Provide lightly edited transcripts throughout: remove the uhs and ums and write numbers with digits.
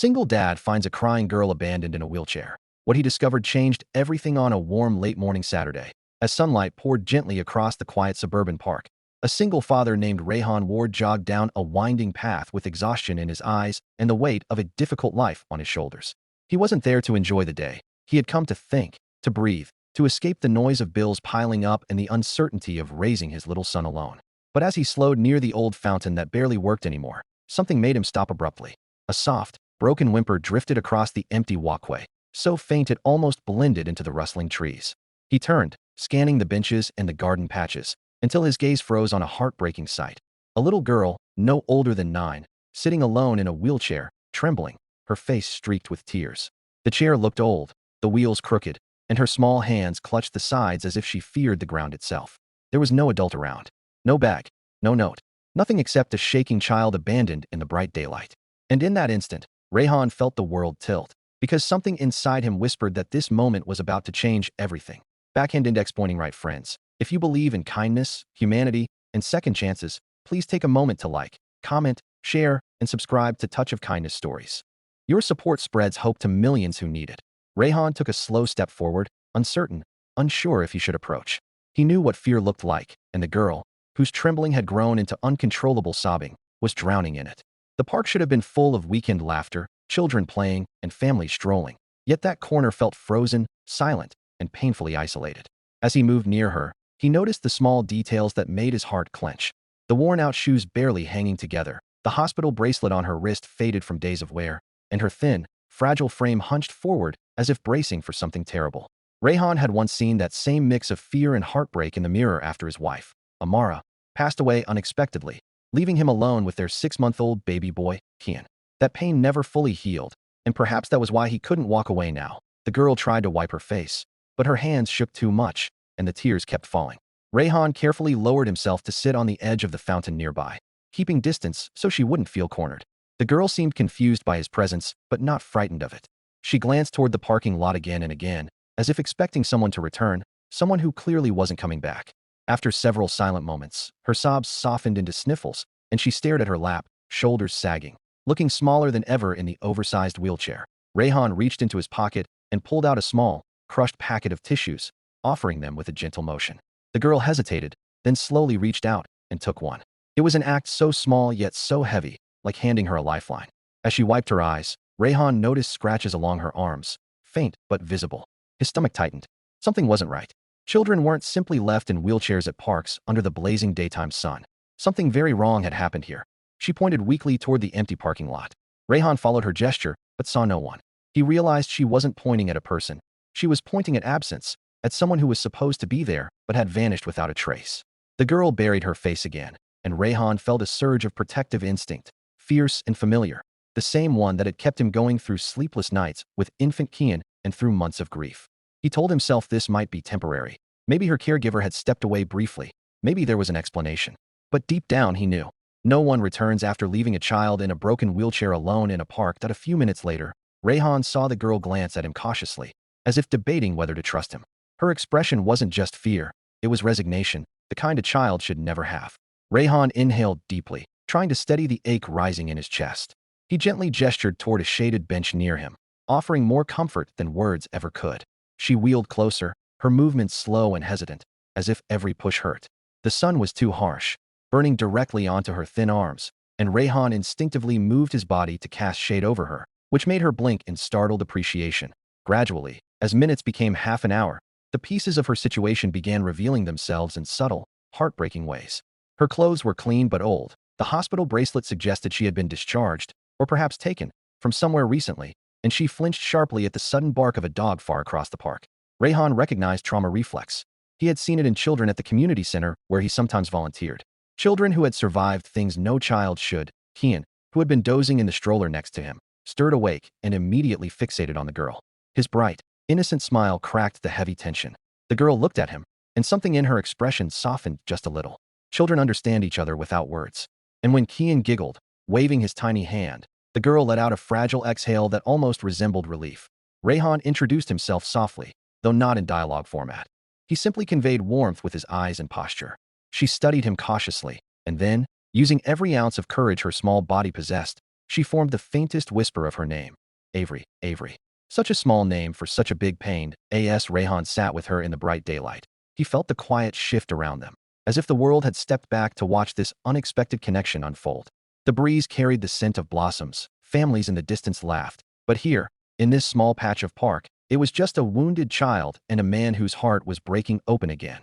Single dad finds a crying girl abandoned in a wheelchair. What he discovered changed everything on a warm late-morning Saturday. As sunlight poured gently across the quiet suburban park, a single father named Rayhan Ward jogged down a winding path with exhaustion in his eyes and the weight of a difficult life on his shoulders. He wasn't there to enjoy the day. He had come to think, to breathe, to escape the noise of bills piling up and the uncertainty of raising his little son alone. But as he slowed near the old fountain that barely worked anymore, something made him stop abruptly. A soft, broken whimper drifted across the empty walkway, so faint it almost blended into the rustling trees. He turned, scanning the benches and the garden patches, until his gaze froze on a heartbreaking sight. A little girl, no older than 9, sitting alone in a wheelchair, trembling, her face streaked with tears. The chair looked old, the wheels crooked, and her small hands clutched the sides as if she feared the ground itself. There was no adult around. No bag, no note, nothing except a shaking child abandoned in the bright daylight. And in that instant, Rayhan felt the world tilt, because something inside him whispered that this moment was about to change everything. Backhand index pointing right, friends. If you believe in kindness, humanity, and second chances, please take a moment to like, comment, share, and subscribe to Touch of Kindness Stories. Your support spreads hope to millions who need it. Rayhan took a slow step forward, uncertain, unsure if he should approach. He knew what fear looked like, and the girl, whose trembling had grown into uncontrollable sobbing, was drowning in it. The park should have been full of weekend laughter, children playing, and families strolling. Yet that corner felt frozen, silent, and painfully isolated. As he moved near her, he noticed the small details that made his heart clench. The worn-out shoes barely hanging together, the hospital bracelet on her wrist faded from days of wear, and her thin, fragile frame hunched forward as if bracing for something terrible. Rayhan had once seen that same mix of fear and heartbreak in the mirror after his wife, Amara, passed away unexpectedly, leaving him alone with their 6-month-old baby boy, Kian. That pain never fully healed, and perhaps that was why he couldn't walk away now. The girl tried to wipe her face, but her hands shook too much, and the tears kept falling. Rayhan carefully lowered himself to sit on the edge of the fountain nearby, keeping distance so she wouldn't feel cornered. The girl seemed confused by his presence, but not frightened of it. She glanced toward the parking lot again and again, as if expecting someone to return, someone who clearly wasn't coming back. After several silent moments, her sobs softened into sniffles, and she stared at her lap, shoulders sagging. Looking smaller than ever in the oversized wheelchair, Rayhan reached into his pocket and pulled out a small, crushed packet of tissues, offering them with a gentle motion. The girl hesitated, then slowly reached out and took one. It was an act so small yet so heavy, like handing her a lifeline. As she wiped her eyes, Rayhan noticed scratches along her arms, faint but visible. His stomach tightened. Something wasn't right. Children weren't simply left in wheelchairs at parks under the blazing daytime sun. Something very wrong had happened here. She pointed weakly toward the empty parking lot. Rayhan followed her gesture, but saw no one. He realized she wasn't pointing at a person. She was pointing at absence, at someone who was supposed to be there, but had vanished without a trace. The girl buried her face again, and Rayhan felt a surge of protective instinct, fierce and familiar, the same one that had kept him going through sleepless nights with infant Kian and through months of grief. He told himself this might be temporary. Maybe her caregiver had stepped away briefly. Maybe there was an explanation. But deep down, he knew. No one returns after leaving a child in a broken wheelchair alone in a park. That a few minutes later, Rayhan saw the girl glance at him cautiously, as if debating whether to trust him. Her expression wasn't just fear, it was resignation, the kind a child should never have. Rayhan inhaled deeply, trying to steady the ache rising in his chest. He gently gestured toward a shaded bench near him, offering more comfort than words ever could. She wheeled closer, her movements slow and hesitant, as if every push hurt. The sun was too harsh, burning directly onto her thin arms, and Rayhan instinctively moved his body to cast shade over her, which made her blink in startled appreciation. Gradually, as minutes became half an hour, the pieces of her situation began revealing themselves in subtle, heartbreaking ways. Her clothes were clean but old. The hospital bracelet suggested she had been discharged, or perhaps taken, from somewhere recently, and she flinched sharply at the sudden bark of a dog far across the park. Rayhan recognized trauma reflex. He had seen it in children at the community center where he sometimes volunteered. Children who had survived things no child should. Kian, who had been dozing in the stroller next to him, stirred awake and immediately fixated on the girl. His bright, innocent smile cracked the heavy tension. The girl looked at him, and something in her expression softened just a little. Children understand each other without words. And when Kian giggled, waving his tiny hand, the girl let out a fragile exhale that almost resembled relief. Rayhan introduced himself softly, though not in dialogue format. He simply conveyed warmth with his eyes and posture. She studied him cautiously, and then, using every ounce of courage her small body possessed, She formed the faintest whisper of her name. Avery, Avery. Such a small name for such a big pain. Rayhan sat with her in the bright daylight. He felt the quiet shift around them, as if the world had stepped back to watch this unexpected connection unfold. The breeze carried the scent of blossoms, families in the distance laughed. But here, in this small patch of park, it was just a wounded child and a man whose heart was breaking open again.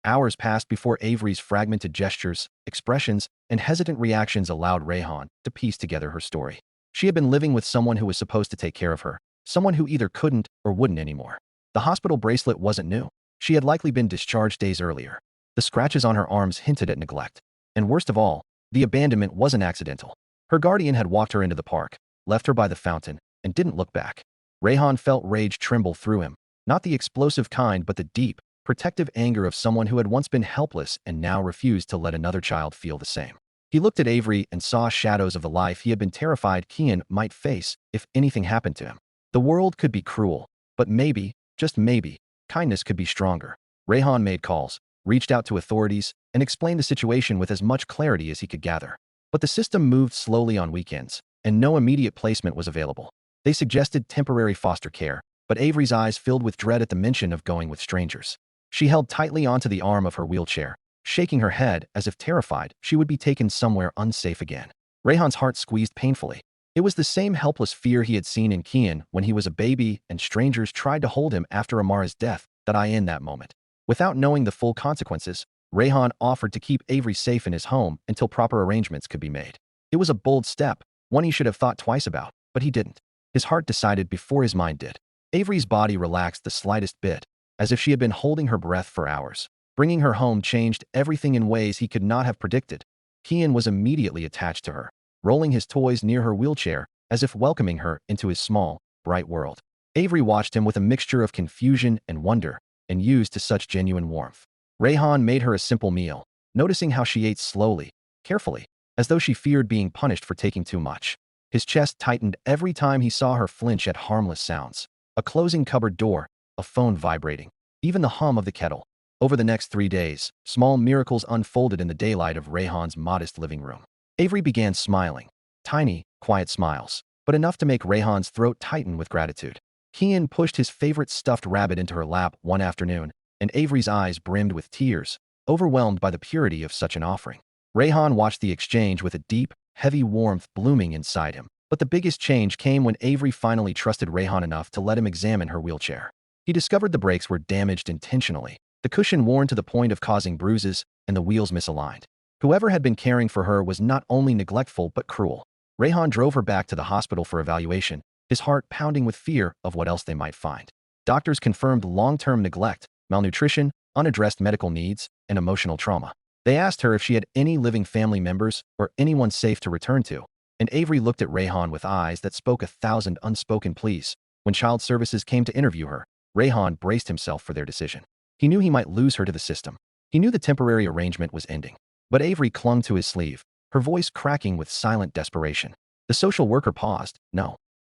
Hours passed before Avery's fragmented gestures, expressions, and hesitant reactions allowed Rayhan to piece together her story. She had been living with someone who was supposed to take care of her, someone who either couldn't or wouldn't anymore. The hospital bracelet wasn't new. She had likely been discharged days earlier. The scratches on her arms hinted at neglect. And worst of all, the abandonment wasn't accidental. Her guardian had walked her into the park, left her by the fountain, and didn't look back. Rayhan felt rage tremble through him, not the explosive kind but the deep, protective anger of someone who had once been helpless and now refused to let another child feel the same. He looked at Avery and saw shadows of the life he had been terrified Kian might face if anything happened to him. The world could be cruel, but maybe, just maybe, kindness could be stronger. Rayhan made calls, reached out to authorities, and explained the situation with as much clarity as he could gather. But the system moved slowly on weekends, and no immediate placement was available. They suggested temporary foster care, but Avery's eyes filled with dread at the mention of going with strangers. She held tightly onto the arm of her wheelchair, shaking her head as if terrified she would be taken somewhere unsafe again. Rayhan's heart squeezed painfully. It was the same helpless fear he had seen in Kian when he was a baby and strangers tried to hold him after Amara's death in that moment. Without knowing the full consequences, Rayhan offered to keep Avery safe in his home until proper arrangements could be made. It was a bold step, one he should have thought twice about, but he didn't. His heart decided before his mind did. Avery's body relaxed the slightest bit, as if she had been holding her breath for hours. Bringing her home changed everything in ways he could not have predicted. Kian was immediately attached to her, rolling his toys near her wheelchair, as if welcoming her into his small, bright world. Avery watched him with a mixture of confusion and wonder, and used to such genuine warmth. Rayhan made her a simple meal, noticing how she ate slowly, carefully, as though she feared being punished for taking too much. His chest tightened every time he saw her flinch at harmless sounds. A closing cupboard door, a phone vibrating, even the hum of the kettle. Over the next 3 days, small miracles unfolded in the daylight of Rayhan's modest living room. Avery began smiling. Tiny, quiet smiles, but enough to make Rayhan's throat tighten with gratitude. Kian pushed his favorite stuffed rabbit into her lap one afternoon, and Avery's eyes brimmed with tears, overwhelmed by the purity of such an offering. Rayhan watched the exchange with a deep, heavy warmth blooming inside him. But the biggest change came when Avery finally trusted Rayhan enough to let him examine her wheelchair. He discovered the brakes were damaged intentionally, the cushion worn to the point of causing bruises, and the wheels misaligned. Whoever had been caring for her was not only neglectful but cruel. Rayhan drove her back to the hospital for evaluation, his heart pounding with fear of what else they might find. Doctors confirmed long-term neglect, malnutrition, unaddressed medical needs, and emotional trauma. They asked her if she had any living family members or anyone safe to return to, and Avery looked at Rayhan with eyes that spoke 1,000 unspoken pleas. When child services came to interview her, Rayhan braced himself for their decision. He knew he might lose her to the system. He knew the temporary arrangement was ending. But Avery clung to his sleeve, her voice cracking with silent desperation. The social worker paused. No,